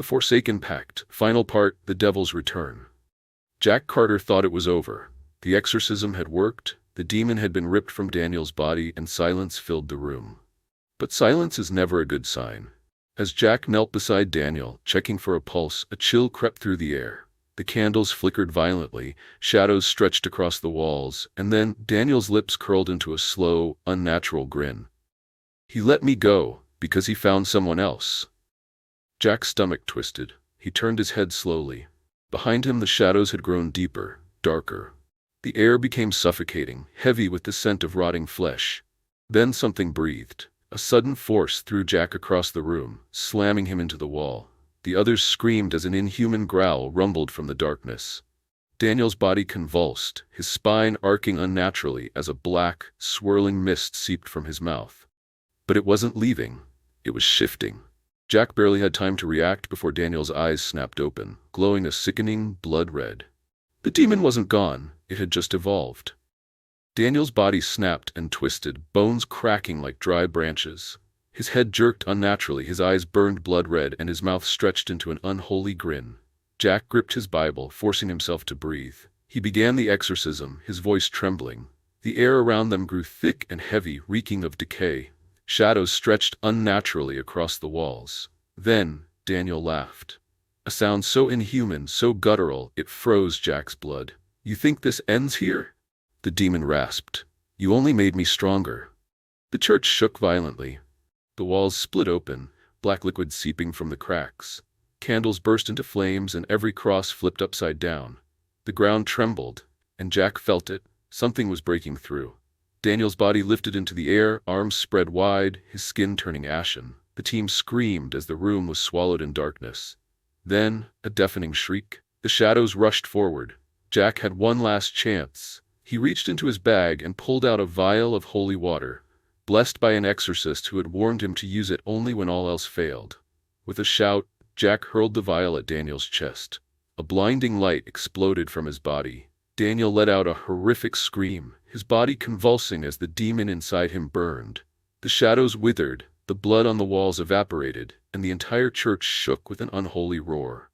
The Forsaken Pact. Final part, The Devil's Return. Jack Carter thought it was over. The exorcism had worked, the demon had been ripped from Daniel's body, and silence filled the room. But silence is never a good sign. As Jack knelt beside Daniel, checking for a pulse, a chill crept through the air. The candles flickered violently, shadows stretched across the walls, and then Daniel's lips curled into a slow, unnatural grin. "He let me go, because he found someone else." Jack's stomach twisted. He turned his head slowly. Behind him the shadows had grown deeper, darker. The air became suffocating, heavy with the scent of rotting flesh. Then something breathed. A sudden force threw Jack across the room, slamming him into the wall. The others screamed as an inhuman growl rumbled from the darkness. Daniel's body convulsed, his spine arcing unnaturally as a black, swirling mist seeped from his mouth. But it wasn't leaving. It was shifting. Jack barely had time to react before Daniel's eyes snapped open, glowing a sickening blood red. The demon wasn't gone, it had just evolved. Daniel's body snapped and twisted, bones cracking like dry branches. His head jerked unnaturally, his eyes burned blood red, and his mouth stretched into an unholy grin. Jack gripped his Bible, forcing himself to breathe. He began the exorcism, his voice trembling. The air around them grew thick and heavy, reeking of decay. Shadows stretched unnaturally across the walls. Then, Daniel laughed. A sound so inhuman, so guttural, it froze Jack's blood. "You think this ends here?" The demon rasped. "You only made me stronger." The church shook violently. The walls split open, black liquid seeping from the cracks. Candles burst into flames, and every cross flipped upside down. The ground trembled, and Jack felt it. Something was breaking through. Daniel's body lifted into the air, arms spread wide, his skin turning ashen. The team screamed as the room was swallowed in darkness. Then, a deafening shriek. The shadows rushed forward. Jack had one last chance. He reached into his bag and pulled out a vial of holy water, blessed by an exorcist who had warned him to use it only when all else failed. With a shout, Jack hurled the vial at Daniel's chest. A blinding light exploded from his body. Daniel let out a horrific scream, his body convulsing as the demon inside him burned. The shadows withered, the blood on the walls evaporated, and the entire church shook with an unholy roar.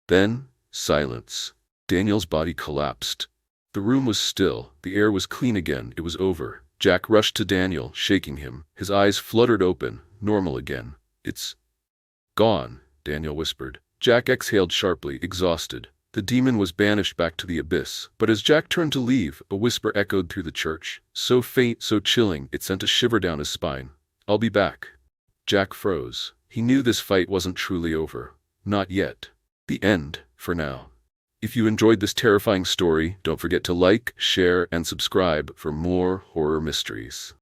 Then, silence. Daniel's body collapsed. The room was still, the air was clean again, it was over. Jack rushed to Daniel, shaking him. His eyes fluttered open, normal again. "It's gone," Daniel whispered. Jack exhaled sharply, exhausted. The demon was banished back to the abyss, but as Jack turned to leave, a whisper echoed through the church, so faint, so chilling, it sent a shiver down his spine. "I'll be back." Jack froze. He knew this fight wasn't truly over. Not yet. The end, for now. If you enjoyed this terrifying story, don't forget to like, share, and subscribe for more horror mysteries.